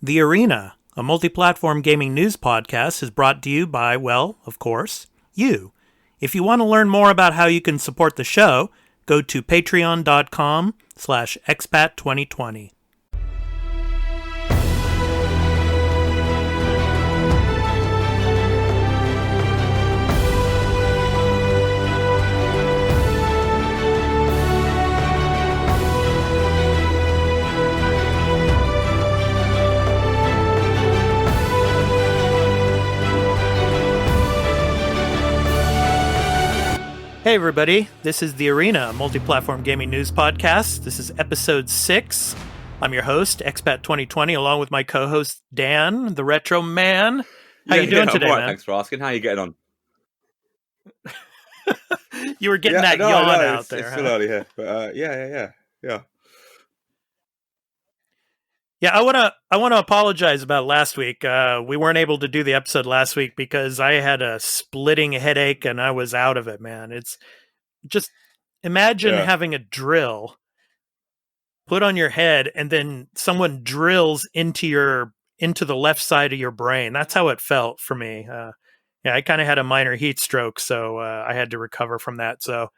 The Arena, a multi-platform gaming news podcast, is brought to you by, well, of course, you. If you want to learn more about how you can support the show, go to patreon.com/expat2020. Hey everybody, this is The Arena, a multi-platform gaming news podcast. This is episode 6. I'm your host, Expat2020, along with my co-host Dan, the Retro Man. How you doing today, man? Thanks for asking. How are you getting on? You were getting yawn out there. It's still early here, but yeah. Yeah, I want to apologize about last week. We weren't able to do the episode last week because I had a splitting headache and I was out of it, man. It's just imagine having a drill put on your head and then someone drills into the left side of your brain. That's how it felt for me. I kind of had a minor heat stroke, so I had to recover from that. So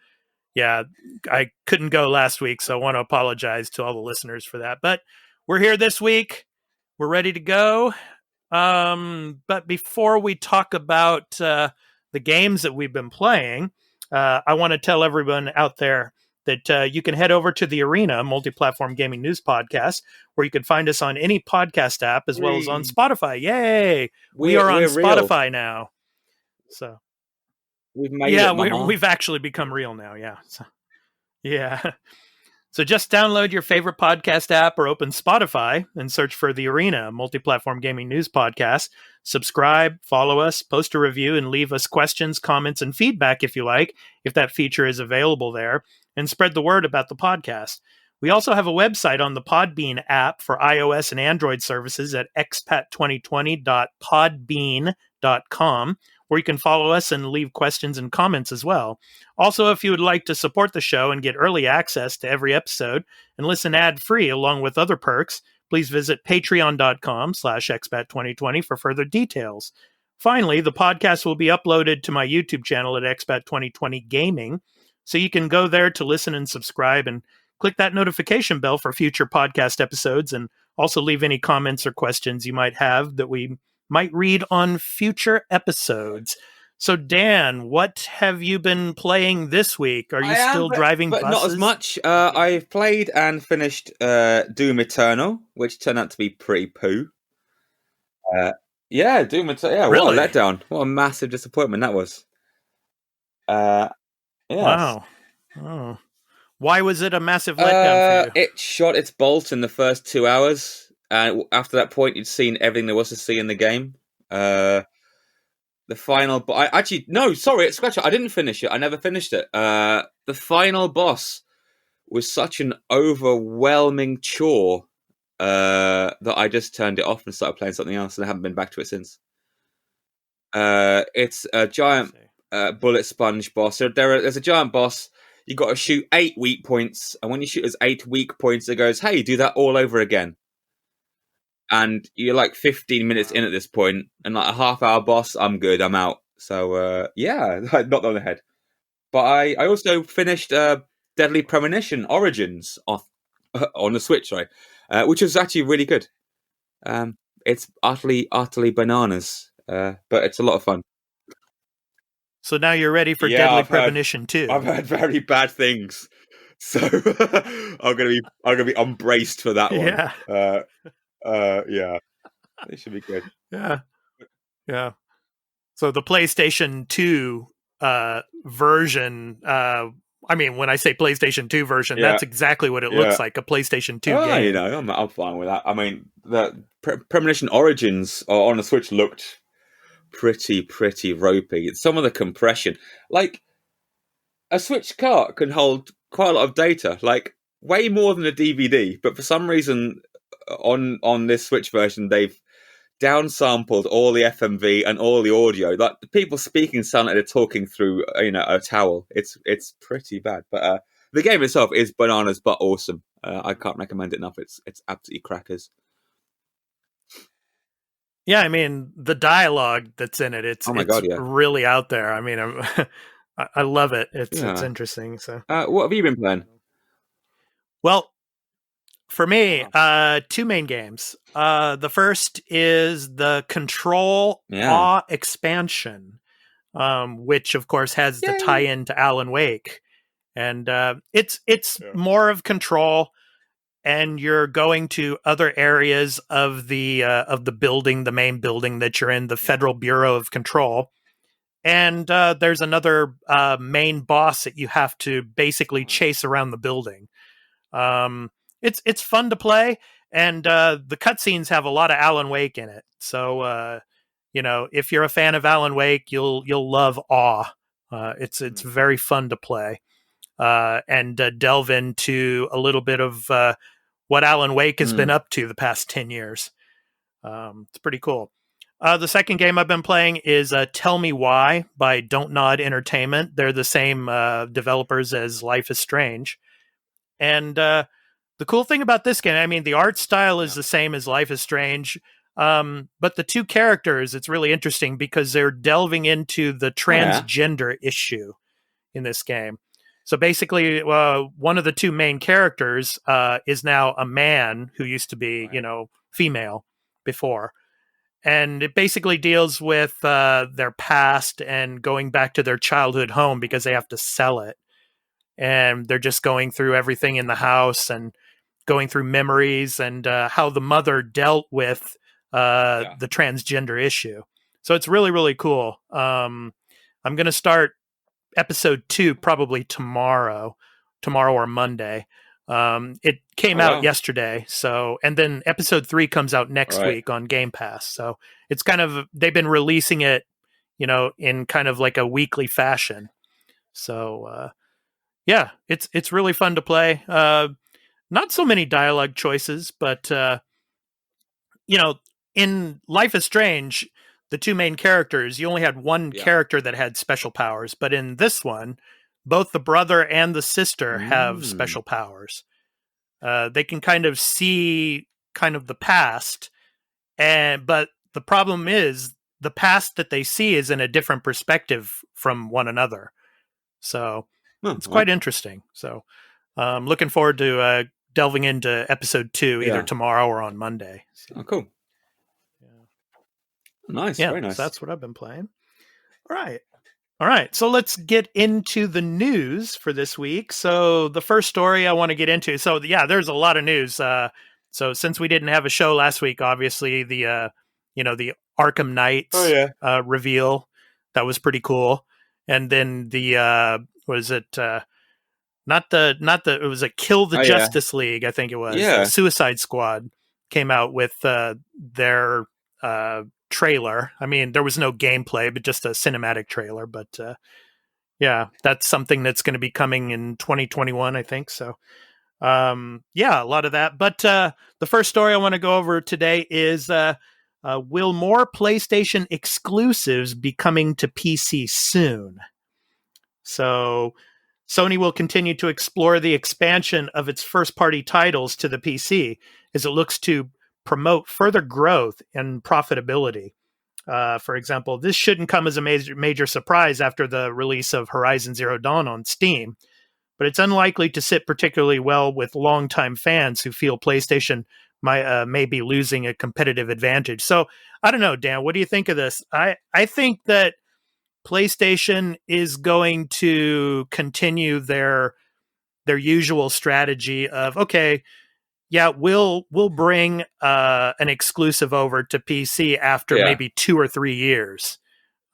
yeah, I couldn't go last week, so I want to apologize to all the listeners for that. But we're here this week. We're ready to go. But before we talk about the games that we've been playing, I want to tell everyone out there that you can head over to the Arena, Multiplatform Gaming News Podcast, where you can find us on any podcast app as well as on Spotify. Yay! We are on Spotify now. So we've made it. We've actually become real now. Yeah. So just download your favorite podcast app or open Spotify and search for The Arena, Multi-Platform Gaming News Podcast. Subscribe, follow us, post a review, and leave us questions, comments, and feedback if you like, if that feature is available there, and spread the word about the podcast. We also have a website on the Podbean app for iOS and Android services at expat2020.podbean.com, where you can follow us and leave questions and comments as well. Also, if you would like to support the show and get early access to every episode and listen ad-free along with other perks, please visit patreon.com/expat2020 for further details. Finally, the podcast will be uploaded to my YouTube channel at Expat2020 Gaming, so you can go there to listen and subscribe and click that notification bell for future podcast episodes, and also leave any comments or questions you might have that we might read on future episodes. So, Dan, what have you been playing this weok? Are you still driving buses? Not as much. I've played and finished Doom Eternal, which turned out to be pretty poo. Doom Eternal. Yeah, really? What a letdown. What a massive disappointment that was. Wow. Oh. Why was it a massive letdown for you? It shot its bolt in the first 2 hours. And after that point, you'd seen everything there was to see in the game. The final... I didn't finish it. I never finished it. The final boss was such an overwhelming chore that I just turned it off and started playing something else, and I haven't been back to it since. It's a giant bullet sponge boss. So there's a giant boss. You've got to shoot 8 weak points, and when you shoot those 8 weak points, it goes, hey, do that all over again. And you're like 15 minutes in at this point, and like a half-hour boss, I'm good, I'm out. So, not on the head. But I also finished Deadly Premonition Origins on the Switch, which was actually really good. It's utterly bananas, but it's a lot of fun. So now you're ready for Deadly Premonition 2. I've heard very bad things, so I'm gonna be unbraced for that one. It should be good. Yeah. So the PlayStation 2 version, when I say PlayStation 2 version, that's exactly what it looks like, a PlayStation 2 game. I'm fine with that. I mean, the Premonition Origins on the Switch looked pretty ropey. Some of the compression, like a Switch cart can hold quite a lot of data, like way more than a DVD, but for some reason on this Switch version they've downsampled all the FMV and all the audio. Like the people speaking sound like they're talking through a towel. It's pretty bad, but the game itself is bananas but awesome. I can't recommend it enough. It's absolutely crackers. Yeah, I mean the dialogue that's in it, Oh my it's god, yeah, really out there. I mean, I love it. It's yeah. interesting. So, What have you been playing? well, for me, Uh-huh. two main games. The first is the Control Yeah. Awe expansion, which of course has the Yay. tie-in to Alan Wake, and it's Yeah. more of Control, and you're going to other areas of the building, the main building that you're in, the Federal Bureau of Control. And there's another main boss that you have to basically chase around the building. Um, it's fun to play, and the cutscenes have a lot of Alan Wake in it. So if you're a fan of Alan Wake, you'll love Awe. It's very fun to play and delve into a little bit of what Alan Wake has been up to the past 10 years. It's pretty cool. The second game I've been playing is Tell Me Why by Don't Nod Entertainment. They're the same developers as Life is Strange. And the cool thing about this game, I mean, the art style is the same as Life is Strange, but the two characters, it's really interesting because they're delving into the transgender issue in this game. So basically, one of the two main characters is now a man who used to be, female before. And it basically deals with their past and going back to their childhood home because they have to sell it. And they're just going through everything in the house and going through memories and how the mother dealt with the transgender issue. So it's really, really cool. I'm going to start episode 2 probably tomorrow or Monday. It came out yesterday, and then episode 3 comes out next week on Game Pass. So it's kind of, they've been releasing it, in kind of like a weekly fashion. So yeah, it's really fun to play. Not so many dialogue choices, but in Life is Strange, the two main characters, you only had one character that had special powers, but in this one, both the brother and the sister have special powers. They can kind of see kind of the past, but the problem is the past that they see is in a different perspective from one another. So it's quite interesting. So looking forward to delving into episode 2 either tomorrow or on Monday. So. Oh, cool. Nice, yeah, very nice. So that's what I've been playing. All right. So let's get into the news for this week. So the first story I want to get into. So yeah, there's a lot of news. So since we didn't have a show last week, obviously the the Arkham Knights reveal, that was pretty cool. And then the was it not the it was a Kill the Justice League, I think it was. Yeah. Suicide Squad came out with their trailer. I mean, there was no gameplay, but just a cinematic trailer. But yeah, that's something that's going to be coming in 2021, I think. So yeah, a lot of that. But the first story I want to go over today is will more PlayStation exclusives be coming to PC soon? So Sony will continue to explore the expansion of its first-party titles to the PC as it looks to promote further growth and profitability. For example, this shouldn't come as a major surprise after the release of Horizon Zero Dawn on Steam, but it's unlikely to sit particularly well with longtime fans who feel PlayStation may be losing a competitive advantage. So I don't know, Dan, what do you think of this? I think that PlayStation is going to continue their usual strategy of, okay, yeah, we'll bring an exclusive over to PC after maybe 2 or 3 years.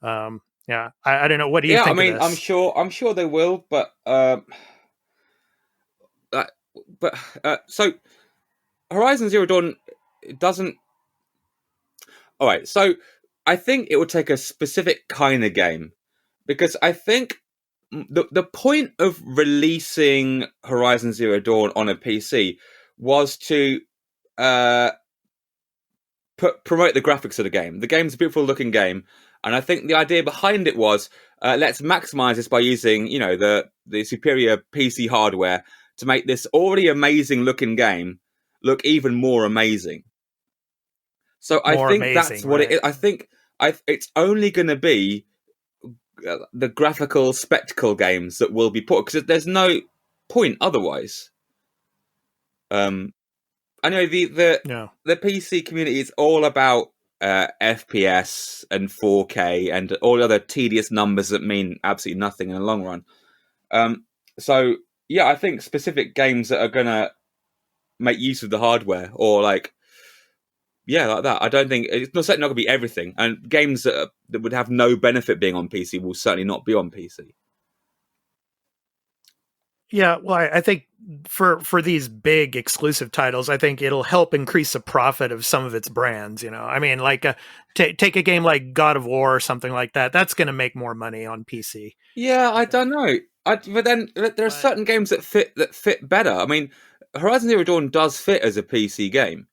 Yeah, I don't know. What do you think? I mean, of this? I'm sure they will, but so Horizon Zero Dawn doesn't. All right, so I think it would take a specific kind of game, because I think the point of releasing Horizon Zero Dawn on a PC was to promote the graphics of the game. The game's a beautiful looking game, and I think the idea behind it was let's maximize this by using the superior PC hardware to make this already amazing looking game look even more amazing. So I more think amazing, that's what right? it is. I think it's only going to be the graphical spectacle games that will be put, because there's no point otherwise. Anyway, the PC community is all about FPS and 4K and all the other tedious numbers that mean absolutely nothing in the long run. So yeah, I think specific games that are gonna make use of the hardware, or like that. I don't think it's certainly not gonna be everything. And games that would have no benefit being on PC will certainly not be on PC. Yeah, well, I think for these big exclusive titles, I think it'll help increase the profit of some of its brands. I mean, like take a game like God of War or something like that. That's going to make more money on PC. Yeah, I don't know. But then there are certain games that fit better. I mean, Horizon Zero Dawn does fit as a PC game.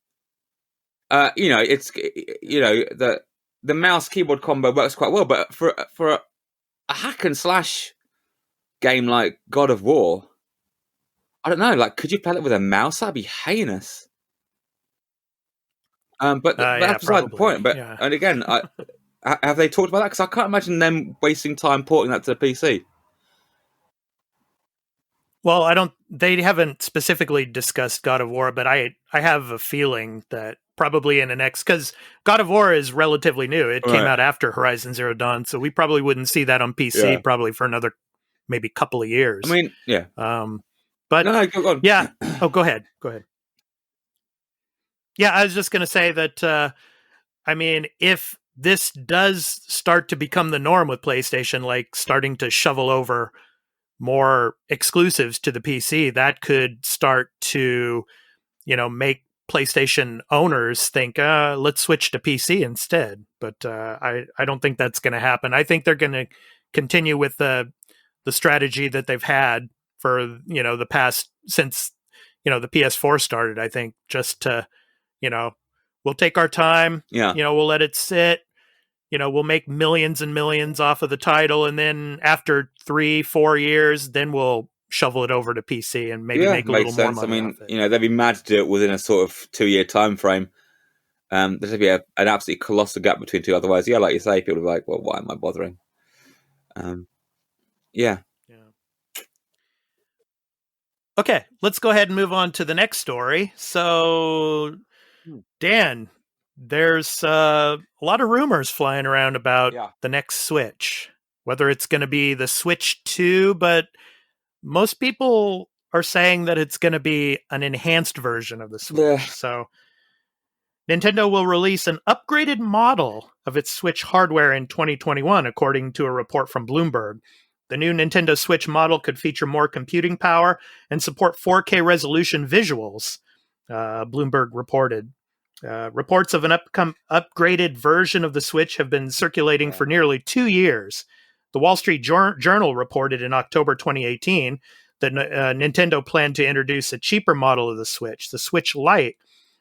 It's the mouse keyboard combo works quite well, but for a hack and slash game like God of War, I don't know. Like, could you play it with a mouse? That'd be heinous. But that's beside the point. But and again, have they talked about that? Because I can't imagine them wasting time porting that to the PC. Well, they haven't specifically discussed God of War, but I have a feeling that probably in the next, because God of War is relatively new. It came out after Horizon Zero Dawn, so we probably wouldn't see that on PC probably for another maybe couple of years. I mean, yeah. But no, go on. Yeah. Oh, go ahead. Yeah, I was just going to say that, I mean, if this does start to become the norm with PlayStation, like starting to shovel over more exclusives to the PC, that could start to, make PlayStation owners think, let's switch to PC instead. But I don't think that's going to happen. I think they're going to continue with the strategy that they've had for, the past, since, the PS4 started, I think, just to, we'll take our time, we'll let it sit, we'll make millions and millions off of the title. And then after 3-4 years, then we'll shovel it over to PC and maybe make a little more money. I mean, they'd be mad to do it within a sort of 2-year time frame. There'd be an absolutely colossal gap between two. Otherwise, like you say, people are like, well, why am I bothering? Yeah. Okay, let's go ahead and move on to the next story. So, Dan, there's a lot of rumors flying around about the next Switch, whether it's going to be the Switch 2, but most people are saying that it's going to be an enhanced version of the Switch. So, Nintendo will release an upgraded model of its Switch hardware in 2021, according to a report from Bloomberg. The new Nintendo Switch model could feature more computing power and support 4K resolution visuals, Bloomberg reported. Reports of an upgraded version of the Switch have been circulating for nearly 2 years. The Wall Street Journal reported in October 2018 that Nintendo planned to introduce a cheaper model of the Switch Lite,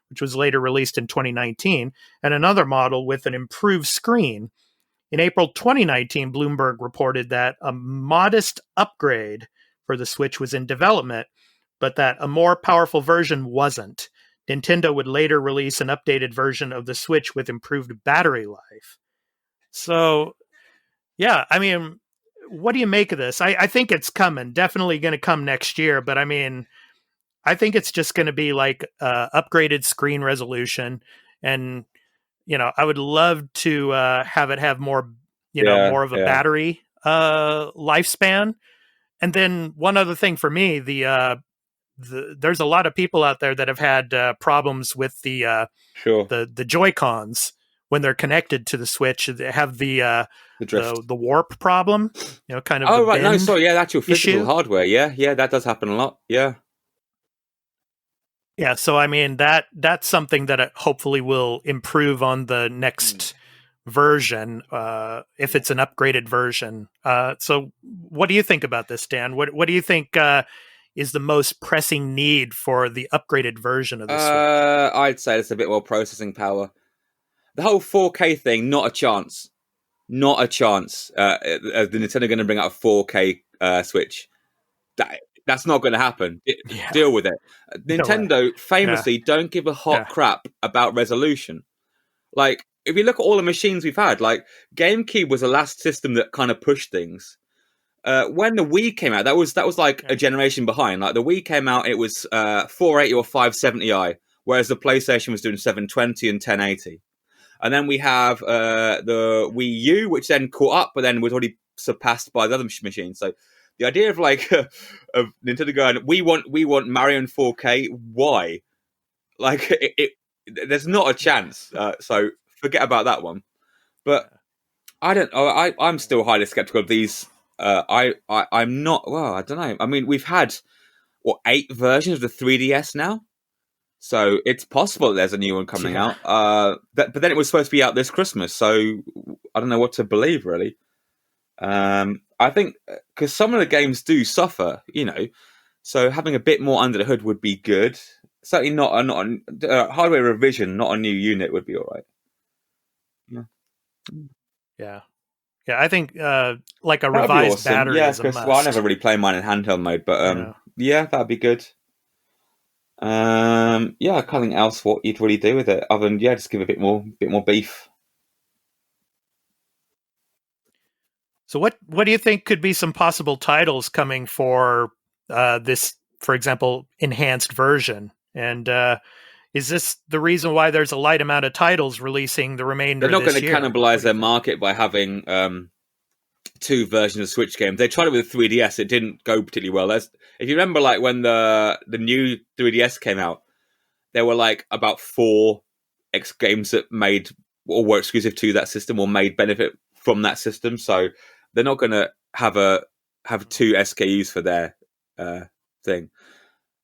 which was later released in 2019, and another model with an improved screen. In April 2019, Bloomberg reported that a modest upgrade for the Switch was in development, but that a more powerful version wasn't. Nintendo would later release an updated version of the Switch with improved battery life. So, yeah, I mean, what do you make of this? I think it's coming. Definitely going to come next year, but I mean, I think it's just going to be like upgraded screen resolution, and I would love to have it have more, more of a battery lifespan. And then one other thing for me, there's a lot of people out there that have had problems with the Joy-Cons when they're connected to the Switch. They have the warp problem, kind of. Oh, right. No, sorry. Yeah, that's your physical hardware. Yeah, that does happen a lot. Yeah. Yeah, so I mean that's something that hopefully will improve on the next version, if it's an upgraded version. So what do you think about this, Dan? What do you think is the most pressing need for the upgraded version of the Switch? I'd say it's a bit more processing power. The whole 4K thing, not a chance. Not a chance. The Nintendo going to bring out a 4K Switch. That's not going to happen. Deal with it. Nintendo famously don't give a hot crap about resolution. Like, if you look at all the machines we've had, like GameCube was the last system that kind of pushed things. When the Wii came out, that was like a generation behind. Like the Wii came out, it was 480 or 570i, whereas the PlayStation was doing 720 and 1080. And then we have the Wii U, which then caught up, but then was already surpassed by the other machines. So the idea of like of Nintendo going, we want Mario in 4K. Why? Like there's not a chance. So forget about that one. But I'm still highly skeptical of these. I'm not. Well, I don't know. I mean, we've had 8 versions of the 3DS now. So it's possible that there's a new one coming out. But then it was supposed to be out this Christmas. So I don't know what to believe, really. I think because some of the games do suffer, so having a bit more under the hood would be good. Certainly not a hardware revision, not a new unit would be all right. Yeah. I think like a revised battery is a must. Well, I never really play mine in handheld mode, but yeah, that'd be good. I can't think else what you'd really do with it other than just give a bit more beef. So what do you think could be some possible titles coming for this, for example, enhanced version? And is this the reason why there's a light amount of titles releasing the remainder? They're not going to cannibalize their market by having 2 versions of Switch games. They tried it with 3DS. It didn't go particularly well. If you remember, like when the new 3DS came out, there were like about 4 X games that made or were exclusive to that system or made benefit from that system. So they're not going to have 2 SKUs for their thing.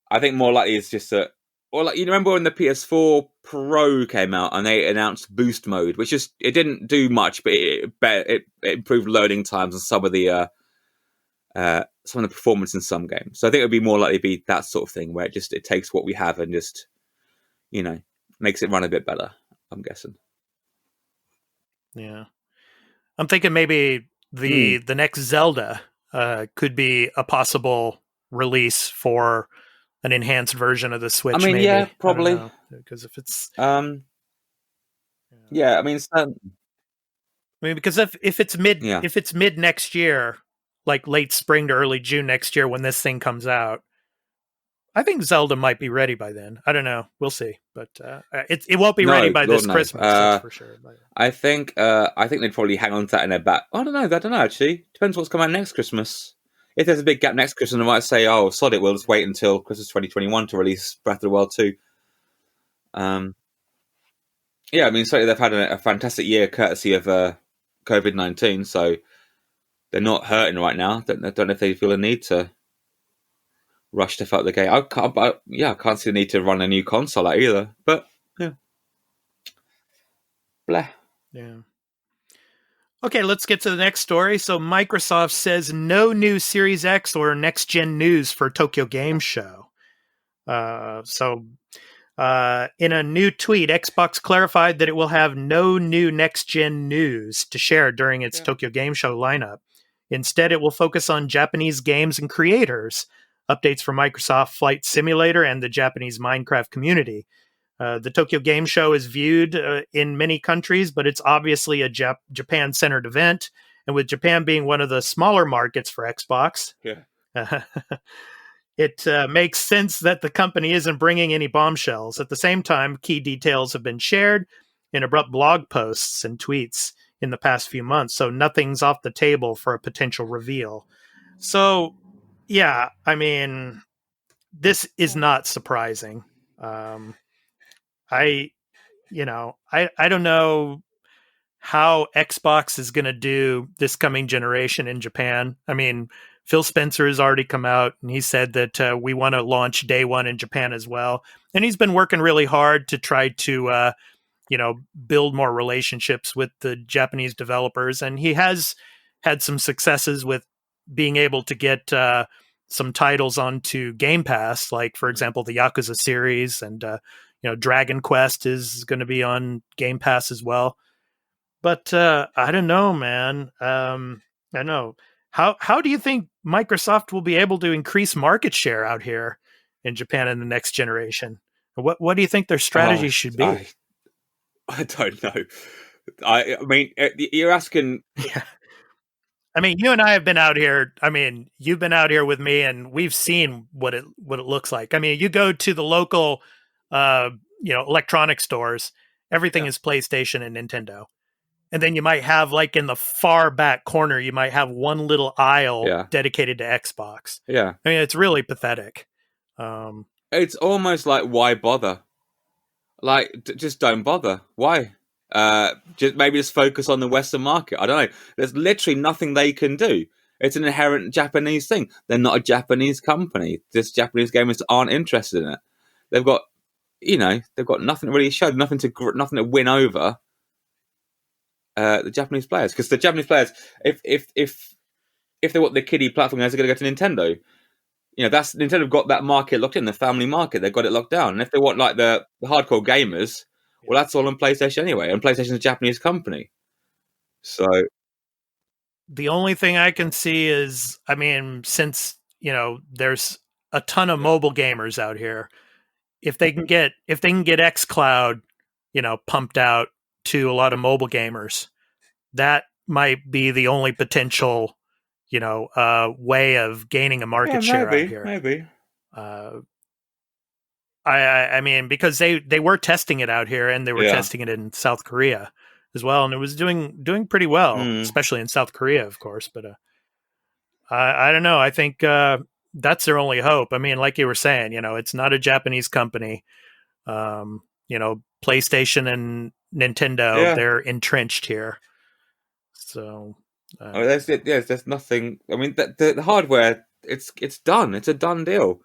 I think more likely it's just that. Or like you remember when the PS4 Pro came out and they announced Boost Mode, which it didn't do much, but it improved loading times and some of the performance in some games. So I think it would be more likely to be that sort of thing where it takes what we have and just makes it run a bit better. I'm guessing. Yeah, I'm thinking maybe the next Zelda could be a possible release for an enhanced version of the Switch. I mean, maybe. Yeah, probably. Because if it's, yeah, I mean, because if it's mid next year, like late spring to early June next year when this thing comes out, I think Zelda might be ready by then. I don't know. We'll see, but it won't be ready by this Christmas. That's for sure. I think they'd probably hang on to that in their back. I don't know. Actually, depends what's coming out next Christmas. If there's a big gap next Christmas, I might say, "Oh, sod it, we'll just wait until Christmas 2021 to release Breath of the Wild 2." Yeah, I mean, certainly they've had a fantastic year courtesy of COVID-19, so they're not hurting right now. I don't know if they feel a need to rush stuff out the gate. I can't see the need to run a new console out either. But yeah, blah. Yeah. Okay, let's get to the next story. So Microsoft says no new Series X or next-gen news for Tokyo Game Show. In a new tweet, Xbox clarified that it will have no new next-gen news to share during its Tokyo Game Show lineup. Instead, it will focus on Japanese games and creators, updates for Microsoft Flight Simulator, and the Japanese Minecraft community. The Tokyo Game Show is viewed in many countries, but it's obviously a Japan-centered event. And with Japan being one of the smaller markets for Xbox, it makes sense that the company isn't bringing any bombshells. At the same time, key details have been shared in abrupt blog posts and tweets in the past few months, so nothing's off the table for a potential reveal. So, yeah, I mean, this is not surprising. I don't know how Xbox is going to do this coming generation in Japan. I mean, Phil Spencer has already come out and he said that we want to launch day one in Japan as well. And he's been working really hard to try to, build more relationships with the Japanese developers. And he has had some successes with being able to get some titles onto Game Pass, like, for example, the Yakuza series and, Dragon Quest is going to be on Game Pass as well. But I don't know, man. I don't know. How do you think Microsoft will be able to increase market share out here in Japan in the next generation? What do you think their strategy should be? I don't know. I mean, you're asking. Yeah. I mean, you and I have been out here. I mean, you've been out here with me, and we've seen what it looks like. I mean, you go to the local, electronic stores. Everything is PlayStation and Nintendo, and then you might have like in the far back corner, you might have one little aisle dedicated to Xbox. Yeah, I mean, it's really pathetic. It's almost like, why bother? Like, just don't bother. Why? Just focus on the Western market. I don't know. There's literally nothing they can do. It's an inherent Japanese thing. They're not a Japanese company. Just Japanese gamers aren't interested in it. They've got, they've got nothing to really show, nothing to win over the Japanese players. Because the Japanese players, if they want the kiddie platform guys, are going to go to Nintendo. That's Nintendo have got that market locked in, the family market. They've got it locked down. And if they want like the hardcore gamers, well, that's all on PlayStation anyway. And PlayStation's a Japanese company. So the only thing I can see is, I mean, since, there's a ton of mobile gamers out here, if they can get xCloud, pumped out to a lot of mobile gamers, that might be the only potential, way of gaining a market share out here. Maybe. I mean, because they were testing it out here, and they were testing it in South Korea as well, and it was doing pretty well, especially in South Korea, of course. But I don't know. I think that's their only hope. I mean, like you were saying, it's not a Japanese company. PlayStation and Nintendo, they're entrenched here. So there's nothing. I mean, the hardware, it's done. It's a done deal.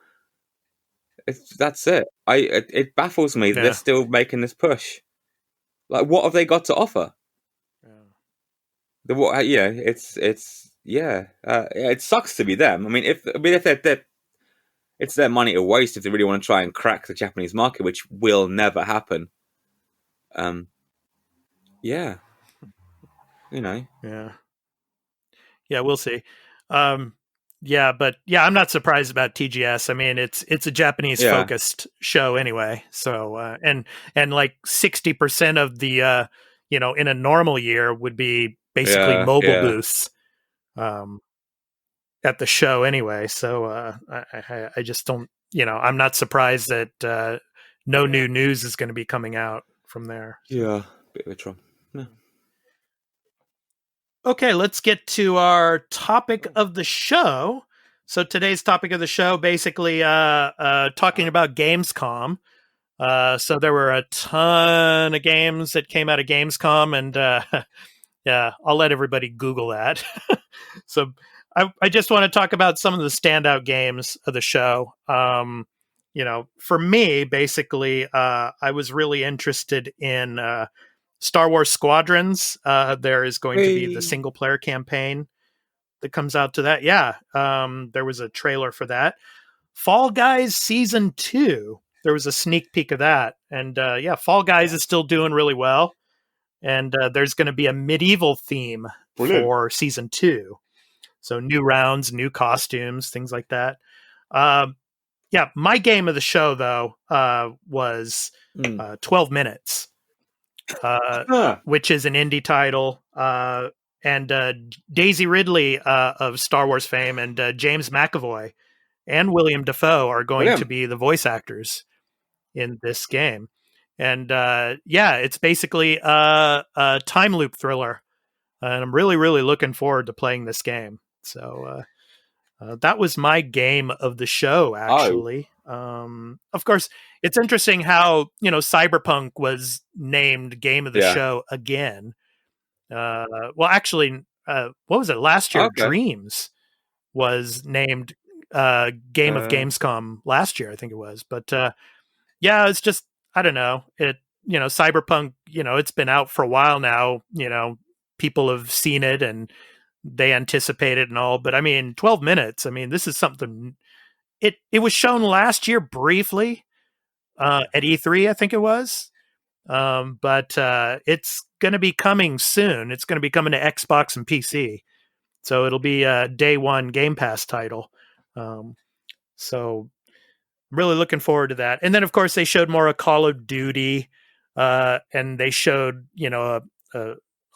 That's it. It baffles me that they're still making this push. Like, what have they got to offer? It sucks to be them. I mean, if they're it's their money to waste if they really want to try and crack the Japanese market, which will never happen. Yeah, we'll see. But I'm not surprised about TGS. I mean, it's a Japanese focused show anyway. So and like 60% of the in a normal year would be basically mobile booths at the show anyway. So I just don't, I'm not surprised that no new news is going to be coming out from there. So. Yeah, bit of a trouble. No. Okay, let's get to our topic of the show. So today's topic of the show, basically talking about Gamescom. So there were a ton of games that came out of Gamescom, and I'll let everybody Google that. So I just want to talk about some of the standout games of the show. For me, basically, I was really interested in Star Wars Squadrons. There is going to be the single player campaign that comes out to that. There was a trailer for that. Fall Guys Season 2. There was a sneak peek of that. And Fall Guys is still doing really well. And there's going to be a medieval theme for Season 2. So new rounds, new costumes, things like that. My game of the show, though, was 12 Minutes. Which is an indie title, and Daisy Ridley of Star Wars fame and James McAvoy and William Dafoe are going to be the voice actors in this game. And it's basically a time loop thriller, and I'm really, really looking forward to playing this game. So that was my game of the show, actually. Of course, it's interesting how, Cyberpunk was named game of the show again. What was it? Last year, Dreams was named game of Gamescom last year, I think it was. But it's just, I don't know. Cyberpunk, it's been out for a while now. People have seen it and they anticipate it and all. But I mean, 12 minutes. I mean, this is something. It was shown last year briefly at E3, I think it was. But it's going to be coming soon. It's going to be coming to Xbox and PC. So it'll be a day one Game Pass title. So I'm really looking forward to that. And then, of course, they showed more of Call of Duty. and they showed a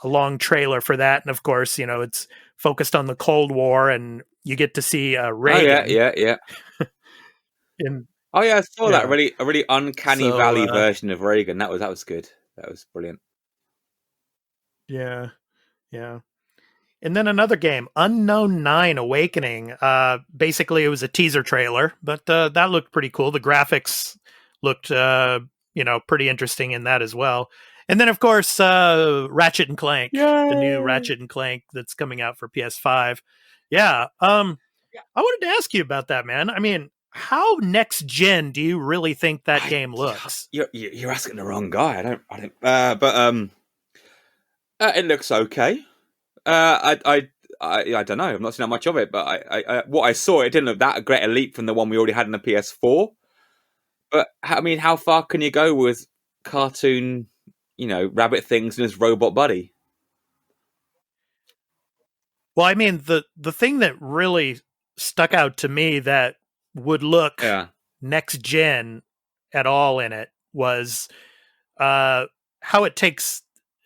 long trailer for that, and of course it's focused on the Cold War, and you get to see Reagan. Yeah. In, Oh yeah, I saw that a really uncanny valley version of Reagan. That was good. That was brilliant. Yeah. And then another game, Unknown 9 Awakening. Basically, it was a teaser trailer, but that looked pretty cool. The graphics looked, pretty interesting in that as well. And then, of course, Ratchet and Clank, the new Ratchet and Clank that's coming out for PS5. Yeah. I wanted to ask you about that, man. I mean, how next gen do you really think that game looks? You're asking the wrong guy. It looks okay. I don't know. I've not seen that much of it, but I what I saw, it didn't look that great a leap from the one we already had in the PS4. But I mean, how far can you go with cartoon, rabbit things and his robot buddy? Well, I mean, the thing that really stuck out to me that would look next gen at all in it was how it takes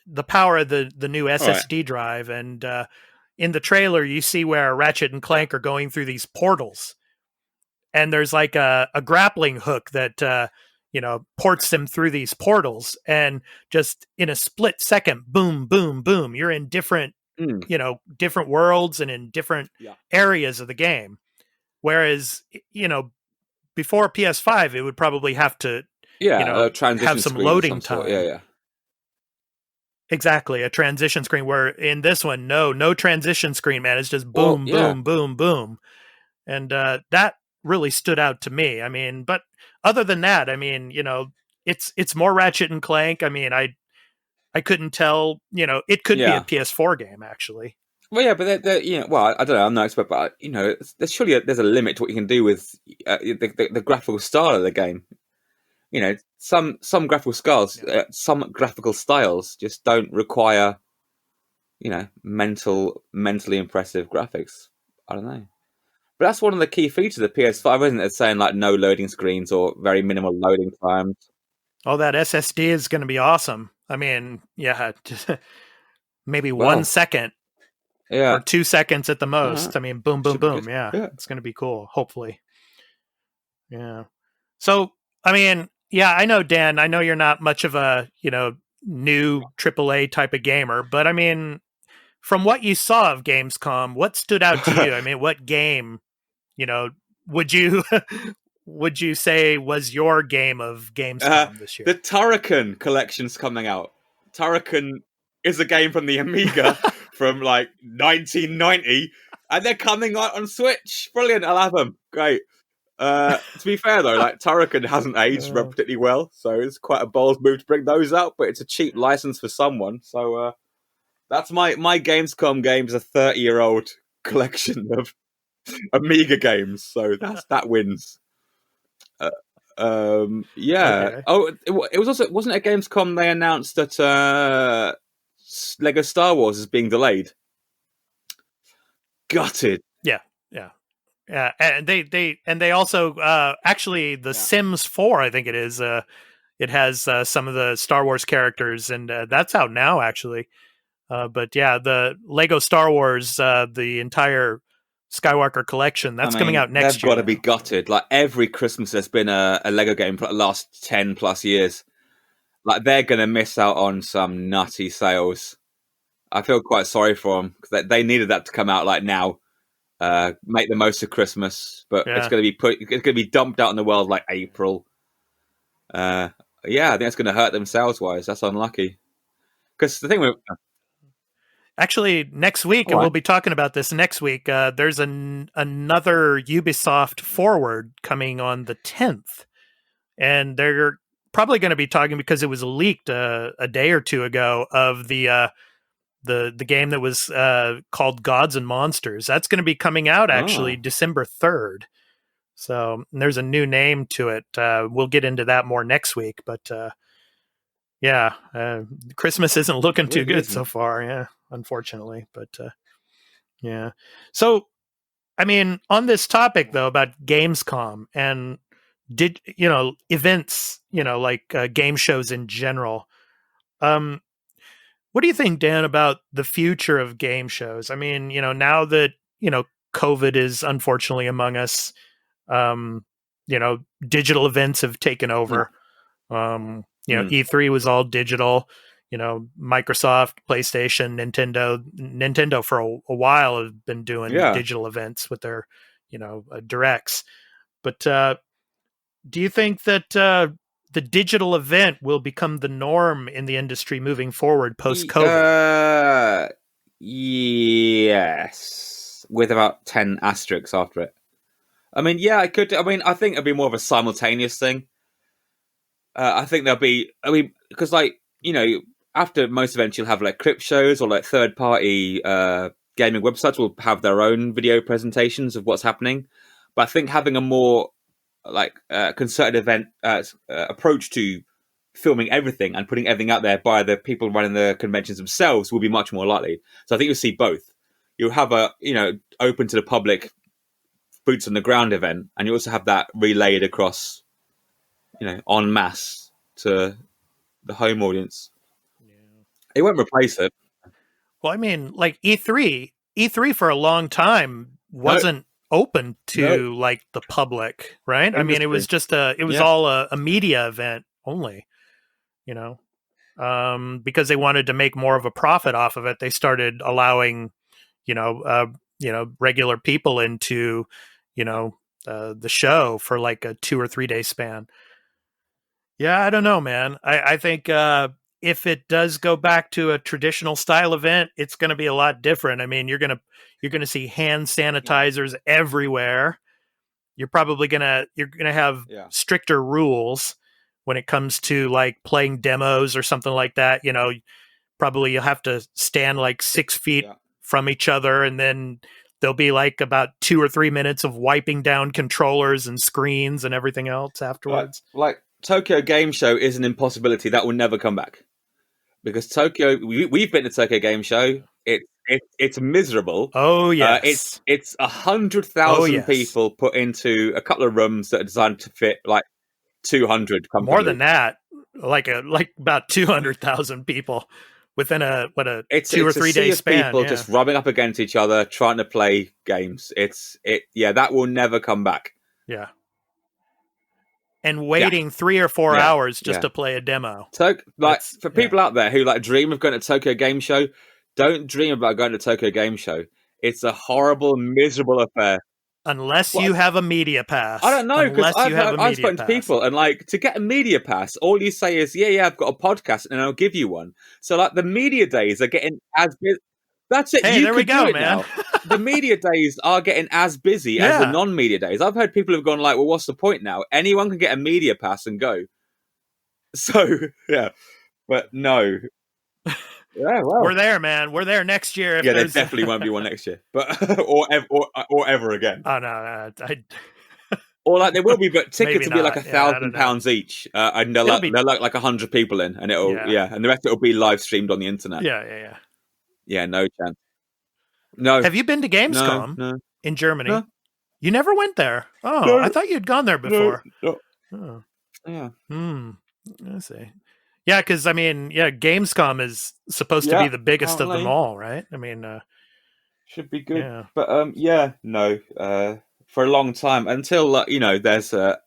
the power of the new SSD drive, and in the trailer you see where Ratchet and Clank are going through these portals, and there's like a grappling hook that ports them through these portals, and just in a split second, boom, boom, boom, you're in different different worlds and in different areas of the game. Whereas before PS5, it would probably have to have some loading time. Yeah. Exactly, a transition screen, where in this one, no transition screen, man. It's just boom, boom, boom, boom. And that really stood out to me. I mean, but other than that, I mean, it's more Ratchet and Clank. I mean, I couldn't tell, it could be a PS4 game, actually. Well, yeah, but well, I don't know, I'm no expert, but, there's a limit to what you can do with the graphical style of the game. Some graphical styles, just don't require, mentally impressive graphics. I don't know. But that's one of the key features of the PS5, isn't it? It's saying like no loading screens or very minimal loading times. Oh, that SSD is going to be awesome. I mean, just maybe 1 second. Yeah. Or 2 seconds at the most. I mean, boom, boom, boom. Yeah. It's going to be cool, hopefully. Yeah. So, I mean, I know, Dan, I know you're not much of a, new AAA type of gamer, but I mean, from what you saw of Gamescom, what stood out to you? I mean, what game, would you say was your game of Gamescom this year? The Turrican collection's coming out. Turrican is a game from the Amiga from like 1990, and they're coming out on Switch. Brilliant, I'll have them. Great. To be fair though, like Turrican hasn't aged particularly well, so it's quite a bold move to bring those out, but it's a cheap license for someone. So that's my Gamescom games, a 30-year-old collection of Amiga games. So that wins. Okay. Oh, it was also, wasn't it at Gamescom they announced that Lego Star Wars is being delayed? Gutted. Yeah, and they also actually the Sims 4, I think it is. It has some of the Star Wars characters, and that's out now actually. But yeah, the Lego Star Wars, the entire Skywalker collection, that's coming out next year. They've got to be gutted. Like every Christmas, there's been a Lego game for the last 10 plus years. Like they're going to miss out on some nutty sales. I feel quite sorry for them because they needed that to come out like now. Make the most of Christmas, but it's going to be dumped out in the world like April. I think it's going to hurt them sales wise. That's unlucky. Because the thing with actually next week, and we'll be talking about this next week. There's another Ubisoft Forward coming on the 10th, and they're probably going to be talking, because it was leaked a day or two ago, of the game that was called Gods and Monsters. That's going to be coming out actually December 3rd. So there's a new name to it. We'll get into that more next week, but Christmas isn't looking too good so far. Yeah, unfortunately, but So, I mean, on this topic though, about Gamescom and events, like game shows in general. What do you think, Dan, about the future of game shows? I mean, now that, COVID is unfortunately among us, digital events have taken over. E3 was all digital. Microsoft, PlayStation, Nintendo for a while have been doing digital events with their, directs. But do you think that the digital event will become the norm in the industry moving forward post-COVID? Yes, with about 10 asterisks after it. I mean, yeah, I could. I mean, I think it'll be more of a simultaneous thing. I think there'll be. I mean, because after most events, you'll have like clip shows or like third-party gaming websites will have their own video presentations of what's happening. But I think having a more concerted event approach to filming everything and putting everything out there by the people running the conventions themselves will be much more likely. So I think you'll see both. You'll have a open to the public, boots on the ground event, and you also have that relayed across en masse to the home audience. It won't replace it. Well, I mean, like E3 for a long time wasn't open to like the public, right? Industry. I mean, it was just all a media event only, because they wanted to make more of a profit off of it. They started allowing, regular people into, the show for like a 2 or 3 day span. Yeah, I don't know, man. I think if it does go back to a traditional style event, it's going to be a lot different. I mean, you're going to see hand sanitizers everywhere. You're probably going to have stricter rules when it comes to like playing demos or something like that. Probably you'll have to stand like 6 feet from each other, and then there'll be like about 2 or 3 minutes of wiping down controllers and screens and everything else afterwards. Like Tokyo Game Show is an impossibility that will never come back. Because Tokyo, we've been to Tokyo Game Show. It's miserable. Oh yes, it's 100,000 people put into a couple of rooms that are designed to fit like 200. More than that, like about 200,000 people within a 2 or 3 day span. People just rubbing up against each other trying to play games. That will never come back. Yeah. And waiting 3 or 4 hours just to play a demo. For people out there who dream of going to Tokyo Game Show, don't dream about going to Tokyo Game Show. It's a horrible, miserable affair. Unless you have a media pass. I don't know, because I've spoken to people, and to get a media pass, all you say is, I've got a podcast, and I'll give you one. So the media days are getting as busy. That's it. Hey, there we go, man. Now. The media days are getting as busy as the non-media days. I've heard people have gone well, what's the point now? Anyone can get a media pass and go. So, but no. Yeah, well. We're there, man. We're there next year. There definitely won't be one next year, but or ever again. Oh no, or there will be, but tickets will be like £1,000 each, and they'll like 100 people in, and it'll and the rest it'll be live streamed on the internet. Yeah, no chance. No. Have you been to Gamescom in Germany? No. You never went there. Oh, no. I thought you'd gone there before. No. Oh. Yeah. I see. Yeah, because Gamescom is supposed to be the biggest of them all, right? I mean, should be good. Yeah. But no. For a long time, until there's a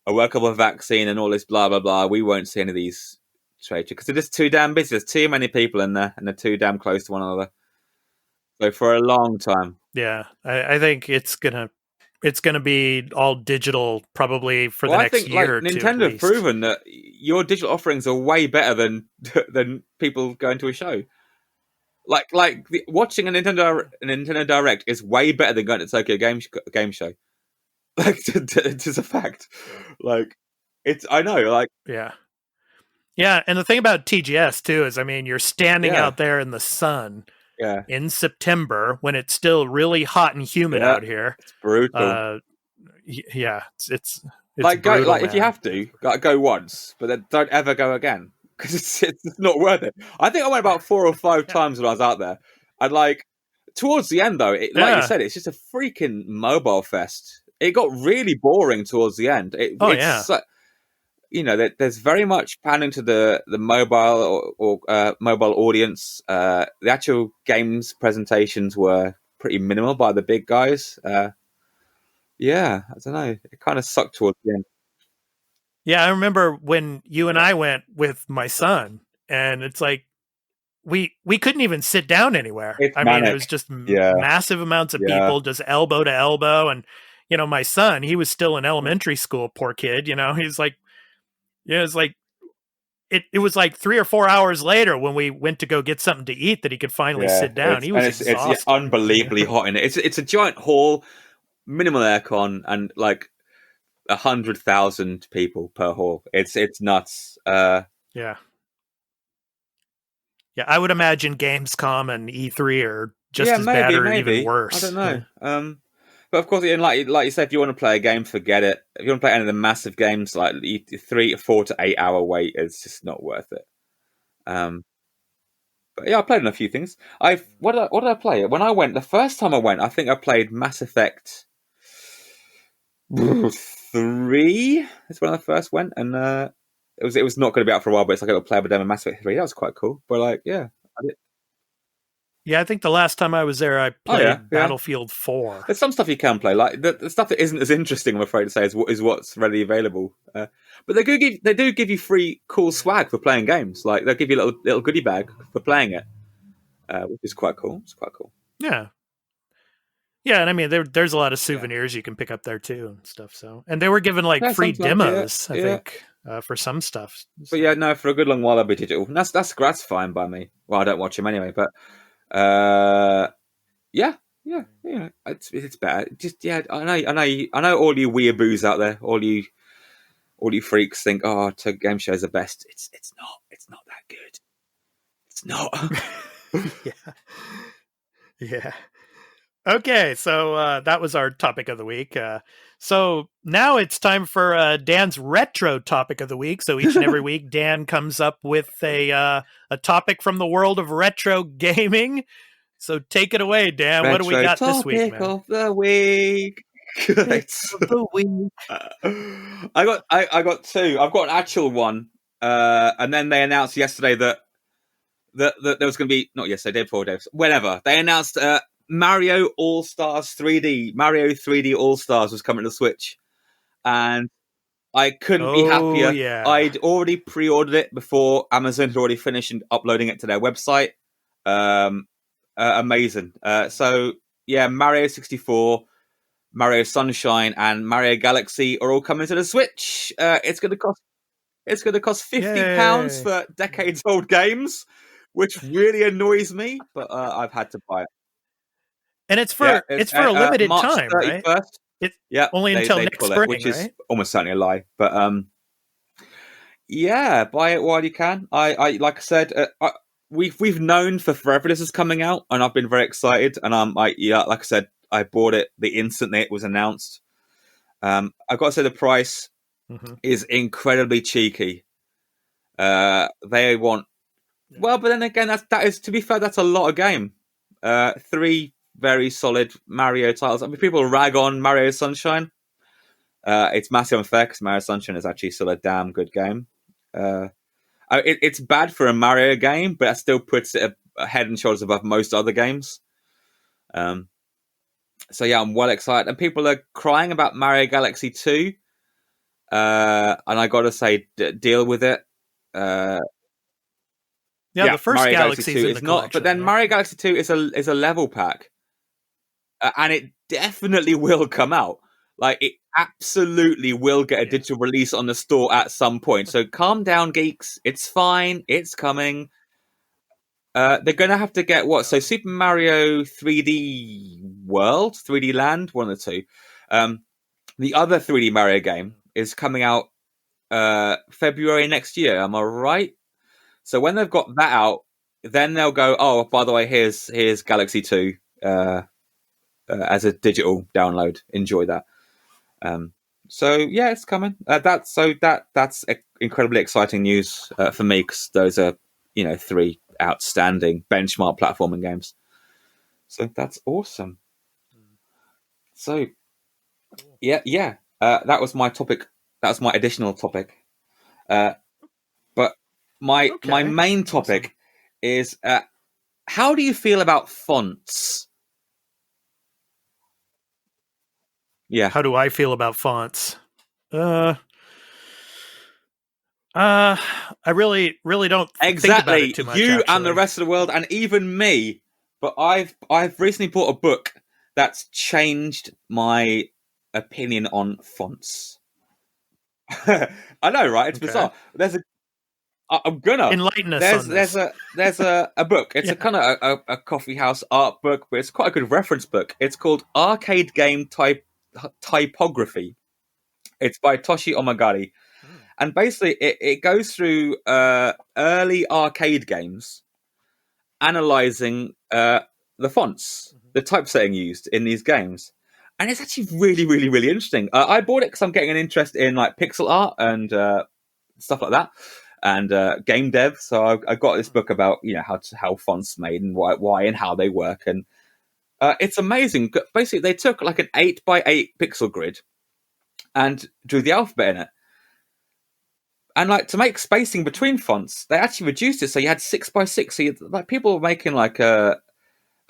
workable vaccine and all this blah blah blah, we won't see any of these trade shows because they're just too damn busy. There's too many people in there, and they're too damn close to one another. So for a long time, I think it's gonna be all digital probably for the next year or two. Nintendo have proven that your digital offerings are way better than people going to a show. Watching a Nintendo Direct is way better than going to Tokyo Game Show. It is a fact. Yeah, and the thing about TGS too is, you're standing out there in the sun. Yeah. In September, when it's still really hot and humid out here, it's brutal. It's brutal, if you have to, go once, but then don't ever go again because it's not worth it. I think I went about 4 or 5 times when I was out there, and towards the end though, you said, it's just a freaking mobile fest. it got really boring towards the end. There's very much panning to the mobile or mobile audience. The actual games presentations were pretty minimal by the big guys. I don't know. It kind of sucked towards the end. Yeah, I remember when you and I went with my son, and it's like we couldn't even sit down anywhere. It's I manic. mean, it was just massive amounts of people, just elbow to elbow. And my son, he was still in elementary school. Poor kid. He's like, it's like it was like 3 or 4 hours later when we went to go get something to eat that he could finally sit down. He was exhausted. It's unbelievably hot in it. It's a giant hall, minimal aircon, and like 100,000 people per hall. It's nuts. Yeah, I would imagine Gamescom and E3 are just as bad or even worse. I don't know. But of course, like you said, if you want to play a game, forget it. If you want to play any of the massive games, like 4 to 8 hour wait, it's just not worth it. But yeah, I played in a few things. What did I play? When I went, the first time I went, I think I played Mass Effect 3. That's when I first went, and it was not going to be out for a while, but it's like a little playable demo. Mass Effect 3. That was quite cool. But like, yeah. Yeah, I think the last time I was there, I played Battlefield 4. There's some stuff you can play, like the stuff that isn't as interesting, I'm afraid to say, is what's readily available. But they do give you free cool swag for playing games. Like they'll give you a little goodie bag for playing it, which is quite cool. It's quite cool. Yeah, and I mean there's a lot of souvenirs you can pick up there too and stuff. So, and they were given like free demos, I think, for some stuff. So. But for a good long while they'll be digital. And that's fine by me. Well, I don't watch them anyway, but. It's bad. Just I know all you weeaboos out there, all you freaks think, game shows are best. It's not that good. It's not. Yeah. Okay, so that was our topic of the week. So now it's time for Dan's retro topic of the week. So each and every week, Dan comes up with a topic from the world of retro gaming. So take it away, Dan. What do we got this week, man? Topic of the week. I got two. I've got an actual one, and then they announced yesterday that there was going to be not yesterday, day before, whenever they announced. Mario All-Stars 3D. Mario 3D All-Stars was coming to Switch. And I couldn't be happier. Yeah. I'd already pre-ordered it before Amazon had already finished uploading it to their website. Amazing. Mario 64, Mario Sunshine, and Mario Galaxy are all coming to the Switch. It's going to cost £50 for decades-old games, which really annoys me, but I've had to buy it. And it's for a limited March time, 31st, right? It's only until next spring, which is almost certainly a lie. But buy it while you can. I like I said, we've known for forever this is coming out, and I've been very excited. And like I said, I bought it the instant it was announced. I've got to say the price is incredibly cheeky. They want but then again, that is to be fair, that's a lot of game. 3 very solid Mario titles. I mean, people rag on Mario Sunshine. It's massive unfair because Mario Sunshine is actually still a damn good game. It's bad for a Mario game, but it still puts it head and shoulders above most other games. I'm well excited. And people are crying about Mario Galaxy 2. And I got to say, deal with it. The first Mario Galaxy 2 is not, but then Mario Galaxy 2 is a level pack. And it definitely will come out. Like, it absolutely will get a digital release on the store at some point. So calm down, geeks. It's fine. It's coming. They're going to have to get what? So Super Mario 3D World, 3D Land, one of the two. The other 3D Mario game is coming out February next year. Am I right? So when they've got that out, then they'll go, oh, by the way, here's Galaxy 2 as a digital download. Enjoy that. It's coming. That's incredibly exciting news for me because those are 3 outstanding benchmark platforming games. So that's awesome. So Yeah. That was my topic. That was my additional topic. But my main topic is how do you feel about fonts? Yeah. How do I feel about fonts? I really don't think about it too much. You actually. and the rest of the world, and even me. But I've recently bought a book that's changed my opinion on fonts. I know, right? It's bizarre. I'm gonna enlighten us on this. There's a book. It's a kind of a coffee house art book, but it's quite a good reference book. It's called Arcade Game Typography. It's by Toshi Omagari. And basically, it goes through early arcade games, analyzing the fonts, the typesetting used in these games. And it's actually really, really, really interesting. I bought it because I'm getting an interest in like pixel art and stuff like that, and game dev. So I got this book about how fonts made and why and how they work, and it's amazing. Basically, they took like an 8x8 pixel grid and drew the alphabet in it. And like to make spacing between fonts, they actually reduced it so you had 6x6. So like people were making like either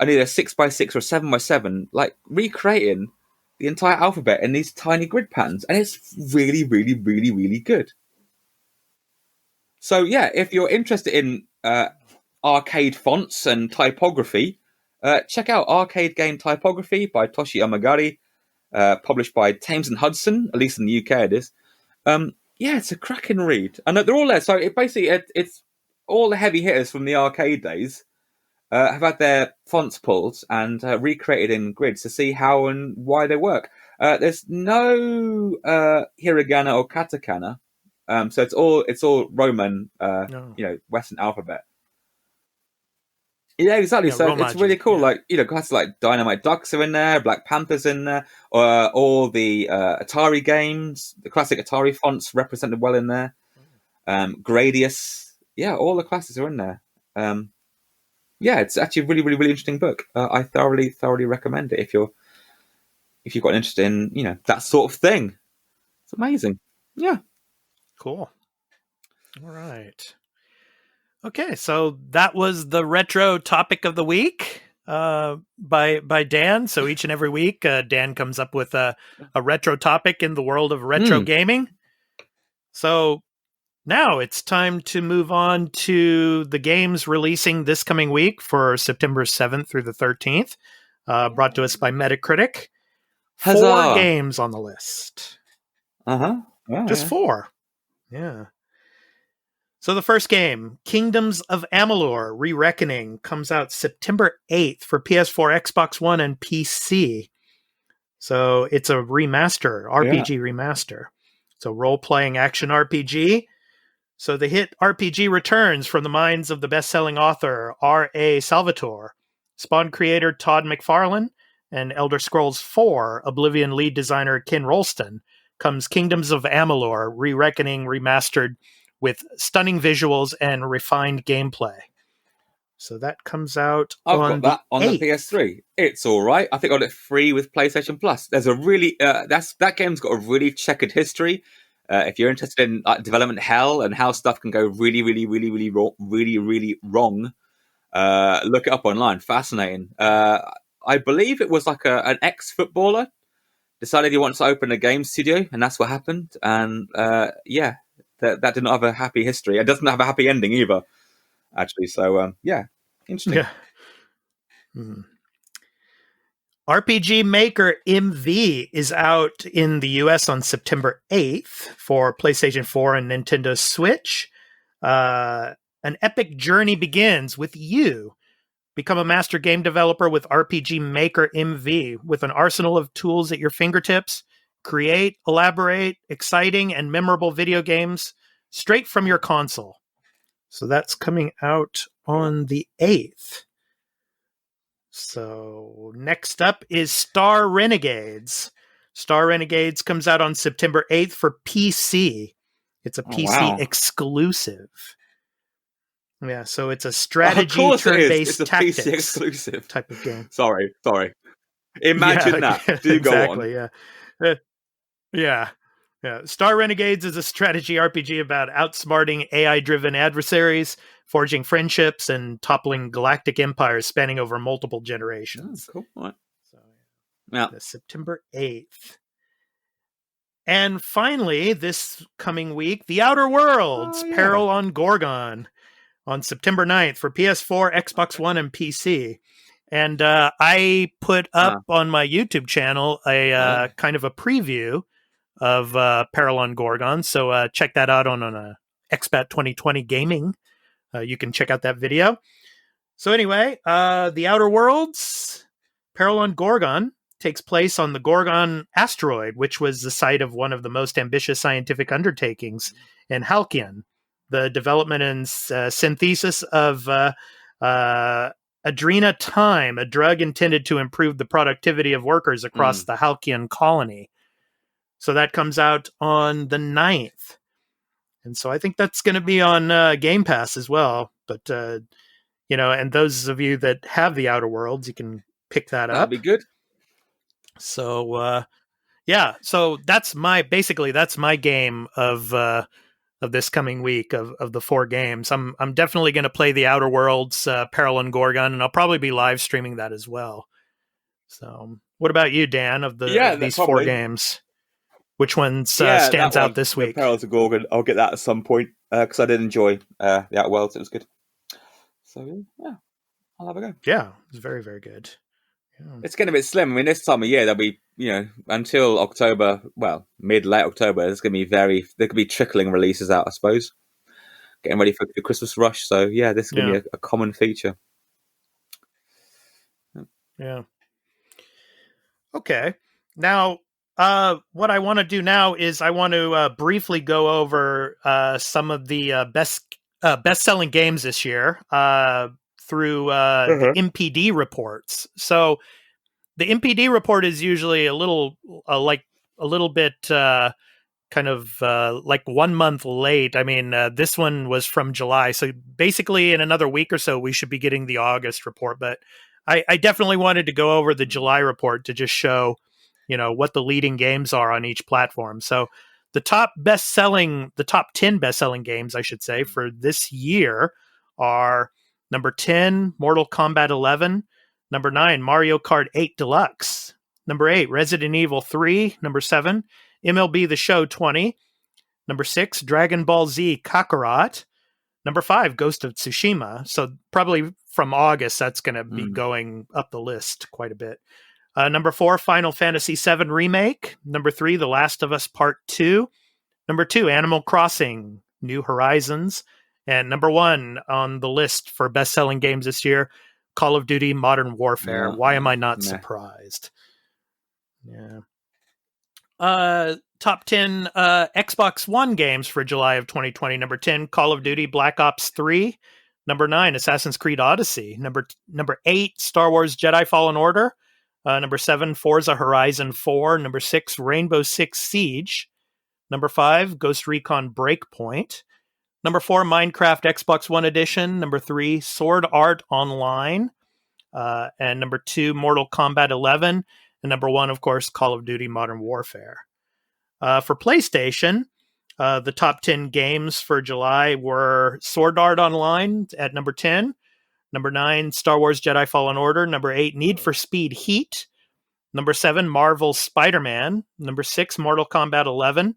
6x6 or 7x7, like recreating the entire alphabet in these tiny grid patterns, and it's really, really, really, really good. So yeah, if you're interested in arcade fonts and typography, check out Arcade Game Typography by Toshi Omagari, published by Thames and Hudson, at least in the UK it is. Yeah, it's a cracking read, and they're all there. So it's all the heavy hitters from the arcade days have had their fonts pulled and recreated in grids to see how and why they work. There's no hiragana or katakana, so it's all Roman, Western alphabet. Yeah, exactly. So Romaji, it's really cool. Yeah. Like guys like Dynamite Ducks are in there, Black Panther's in there, all the Atari games, the classic Atari fonts represented well in there. Gradius, yeah, all the classes are in there. Yeah, it's actually a really, really, really interesting book. I thoroughly recommend it if you've got an interest in that sort of thing. It's amazing. Yeah, cool. All right. Okay, so that was the retro topic of the week by Dan. So each and every week, Dan comes up with a retro topic in the world of retro gaming. So now it's time to move on to the games releasing this coming week for September 7th through the 13th, brought to us by Metacritic. Huzzah. 4 games on the list. Just 4. Yeah. So the first game, Kingdoms of Amalur: Re-Reckoning, comes out September 8th for PS4, Xbox One, and PC. So it's a remaster, RPG remaster. So role-playing action RPG. So the hit RPG returns from the minds of the best-selling author R.A. Salvatore, Spawn creator Todd McFarlane, and Elder Scrolls IV Oblivion lead designer Ken Rolston. Comes Kingdoms of Amalur: Re-Reckoning Remastered, with stunning visuals and refined gameplay. So that comes out on the PS3. It's all right. I think I got it free with PlayStation Plus. There's a really that game's got a really checkered history. If you're interested in development hell and how stuff can go really, really, really, really, really wrong, look it up online. Fascinating. I believe it was like an ex-footballer decided he wants to open a game studio, and that's what happened. And that did not have a happy history. It doesn't have a happy ending either, actually. So, interesting. Yeah. Mm-hmm. RPG Maker MV is out in the US on September 8th for PlayStation 4 and Nintendo Switch. An epic journey begins with you. Become a master game developer with RPG Maker MV with an arsenal of tools at your fingertips. Create, elaborate, exciting, and memorable video games straight from your console. So that's coming out on the 8th. So next up is Star Renegades. Star Renegades comes out on September 8th for PC. It's a PC exclusive. Yeah, so it's a strategy turn-based tactics PC exclusive type of game. Sorry. Imagine that. Do exactly, go on. Yeah. Yeah. Star Renegades is a strategy RPG about outsmarting AI-driven adversaries, forging friendships, and toppling galactic empires spanning over multiple generations. Cool. All right. So, Yeah. September 8th. And finally, this coming week, The Outer Worlds, Peril on Gorgon, on September 9th for PS4, Xbox One, and PC. And I put up on my YouTube channel a kind of a preview of Peril on Gorgon. So check that out on Expat2020 Gaming. You can check out that video. So anyway, The Outer Worlds, Peril on Gorgon, takes place on the Gorgon asteroid, which was the site of one of the most ambitious scientific undertakings in Halcyon, the development and synthesis of Adrenatime, a drug intended to improve the productivity of workers across the Halcyon colony. So that comes out on the 9th. And so I think that's going to be on Game Pass as well. But, and those of you that have The Outer Worlds, you can pick that up. That'd be good. So, so that's my game of this coming week of the 4 games. I'm definitely going to play The Outer Worlds, Peril on Gorgon, and I'll probably be live streaming that as well. So, what about you, Dan? Of these 4 games, which one stands out this week? Peril on Gorgon. I'll get that at some point because I did enjoy The Outer Worlds. It was good. So yeah, I'll have a go. Yeah, it was very, very good. Yeah. It's getting a bit slim. I mean, this time of year, there'll be, until October, late October, there could be trickling releases out, I suppose. Getting ready for the Christmas rush. So, yeah, this is going to be a common feature. Yeah. Okay. Now, what I want to do now is I want to briefly go over some of the best-selling games this year. Through the MPD reports. So the MPD report is usually a little bit kind of like 1 month late. I mean, this one was from July. So basically in another week or so, we should be getting the August report. But I definitely wanted to go over the July report to just show, what the leading games are on each platform. So the top 10 best-selling games, I should say, for this year are number 10, Mortal Kombat 11. Number 9, Mario Kart 8 Deluxe. Number 8, Resident Evil 3. Number 7, MLB The Show 20. Number 6, Dragon Ball Z Kakarot. Number 5, Ghost of Tsushima. So probably from August, that's going to be going up the list quite a bit. Number 4, Final Fantasy VII Remake. Number 3, The Last of Us Part 2. Number 2, Animal Crossing New Horizons. And number 1 on the list for best-selling games this year, Call of Duty Modern Warfare. Why am I not surprised? Yeah. Top 10 Xbox One games for July of 2020. Number 10, Call of Duty Black Ops 3. Number 9, Assassin's Creed Odyssey. Number 8, Star Wars Jedi Fallen Order. Number 7, Forza Horizon 4. Number 6, Rainbow Six Siege. Number 5, Ghost Recon Breakpoint. Number 4, Minecraft Xbox One Edition. Number 3, Sword Art Online. And number 2, Mortal Kombat 11. And number 1, of course, Call of Duty Modern Warfare. For PlayStation, the top 10 games for July were Sword Art Online at number 10. Number 9, Star Wars Jedi Fallen Order. Number 8, Need for Speed Heat. Number 7, Marvel's Spider-Man. Number 6, Mortal Kombat 11.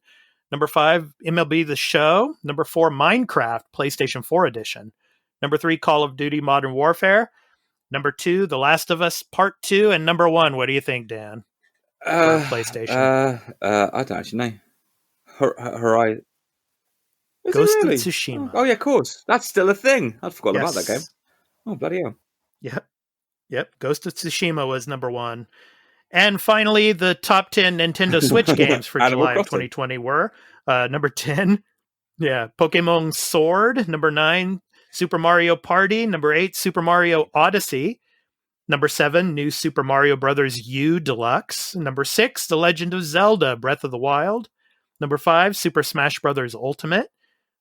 Number 5, MLB The Show. Number 4, Minecraft, PlayStation 4 Edition. Number 3, Call of Duty Modern Warfare. Number 2, The Last of Us Part 2. And number 1, what do you think, Dan? For PlayStation. I don't actually know. Horizon. Ghost of Tsushima. Oh, yeah, of course. That's still a thing. I'd forgotten about that game. Oh, bloody hell. Yep. Ghost of Tsushima was number 1. And finally, the top 10 Nintendo Switch games for July of 2020 were number 10, Pokemon Sword. Number 9, Super Mario Party. Number 8, Super Mario Odyssey. Number 7, New Super Mario Bros. U Deluxe. Number 6, The Legend of Zelda Breath of the Wild. Number 5, Super Smash Bros. Ultimate.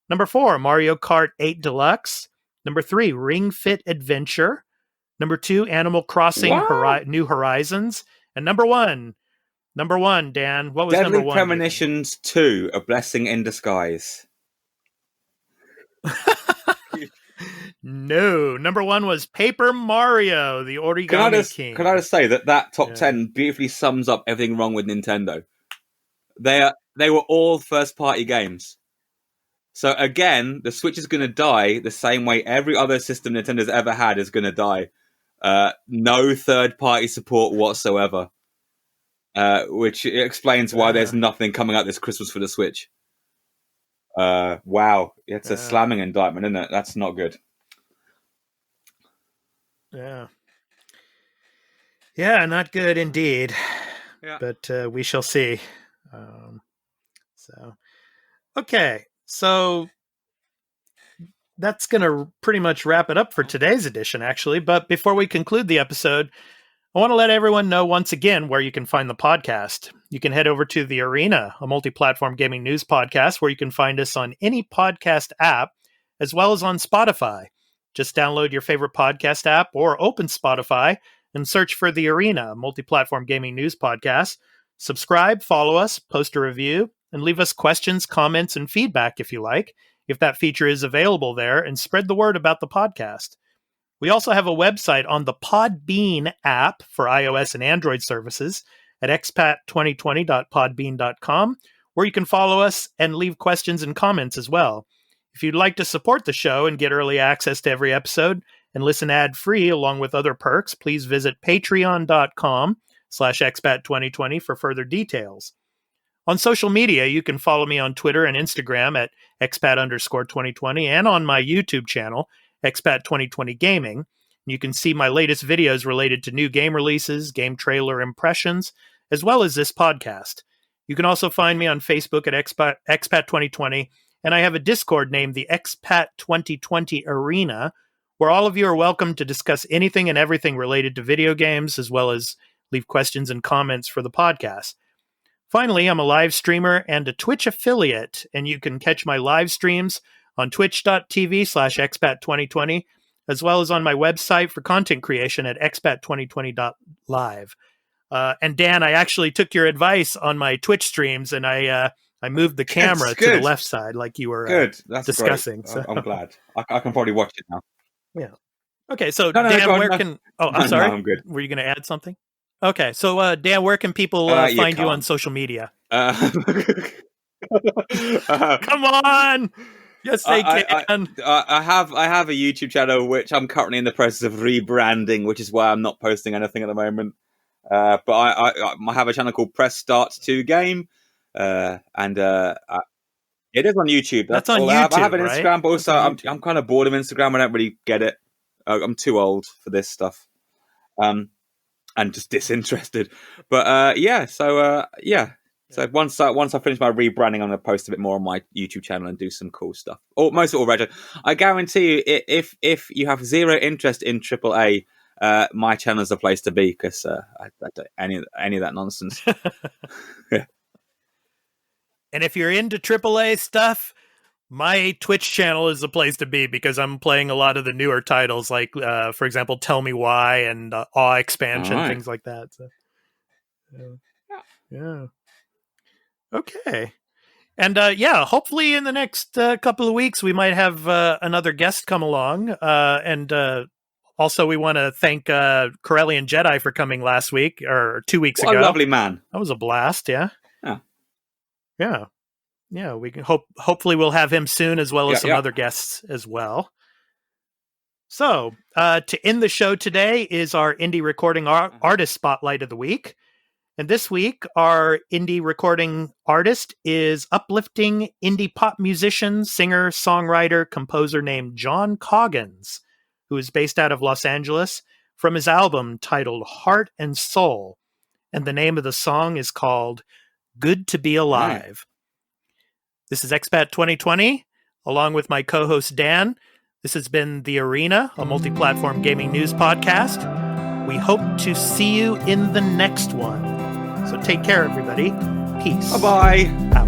Number 4, Mario Kart 8 Deluxe. Number 3, Ring Fit Adventure. Number 2, Animal Crossing New Horizons. And number 1, Number one, Dan. What was Deadly number one? Premonitions 2, A Blessing in Disguise. No. Number one was Paper Mario, the Origami King. Can I just say that top 10 beautifully sums up everything wrong with Nintendo? They were all first-party games. So again, the Switch is going to die the same way every other system Nintendo's ever had is going to die. No third-party support whatsoever. Which explains why there's nothing coming out this Christmas for the Switch. Wow. It's a slamming indictment, isn't it? That's not good. Yeah. Yeah, not good indeed. Yeah. But we shall see. Okay. So that's going to pretty much wrap it up for today's edition, actually. But before we conclude the episode, I want to let everyone know once again where you can find the podcast. You can head over to The Arena, a multi-platform gaming news podcast, where you can find us on any podcast app, as well as on Spotify. Just download your favorite podcast app or open Spotify and search for The Arena, a multi-platform gaming news podcast. Subscribe, follow us, post a review, and leave us questions, comments, and feedback if you like, if that feature is available there, and spread the word about the podcast. We also have a website on the Podbean app for iOS and Android services at expat2020.podbean.com, where you can follow us and leave questions and comments as well. If you'd like to support the show and get early access to every episode and listen ad-free along with other perks, please visit patreon.com/expat2020 for further details. On social media, you can follow me on Twitter and Instagram at expat_2020 and on my YouTube channel, Expat2020 Gaming. You can see my latest videos related to new game releases, game trailer impressions, as well as this podcast. You can also find me on Facebook at Expat2020, and I have a Discord named the Expat2020 Arena, where all of you are welcome to discuss anything and everything related to video games, as well as leave questions and comments for the podcast. Finally, I'm a live streamer and a Twitch affiliate, and you can catch my live streams on twitch.tv/expat2020, as well as on my website for content creation at expat2020.live. And Dan, I actually took your advice on my Twitch streams, and I moved the camera to the left side like you were discussing. So. I'm glad. I can probably watch it now. Yeah. Okay, so Dan, where can... Oh, I'm sorry. No, I'm good. Were you going to add something? Okay, so Dan, where can people find you on social media? Come on! Yes, they can. I have a YouTube channel which I'm currently in the process of rebranding, which is why I'm not posting anything at the moment. But I have a channel called Press Start to Game, and it is on YouTube. That's on YouTube. I have an Instagram, right? but also I'm kind of bored of Instagram. I don't really get it. I'm too old for this stuff. And just disinterested. But So once I finish my rebranding, I'm going to post a bit more on my YouTube channel and do some cool stuff. Or most of it already. I guarantee you, if you have zero interest in AAA, my channel is the place to be, because I don't any of that nonsense. Yeah. And if you're into AAA stuff, my Twitch channel is the place to be, because I'm playing a lot of the newer titles, like, for example, Tell Me Why and Awe Expansion, things like that. So, yeah. Okay. And hopefully in the next couple of weeks, we might have another guest come along. And also, we want to thank Corellian Jedi for coming last week, or 2 weeks ago. What a lovely man. That was a blast, yeah. Yeah, we can hopefully we'll have him soon, as well as some other guests as well. So, to end the show today is our indie recording artist spotlight of the week. And this week, our indie recording artist is uplifting indie pop musician, singer, songwriter, composer named John Coggins, who is based out of Los Angeles, from his album titled Heart and Soul. And the name of the song is called Good to Be Alive. This is Expat 2020, along with my co-host Dan. This has been The Arena, a multi-platform gaming news podcast. We hope to see you in the next one. So take care, everybody. Peace. Bye-bye. Out.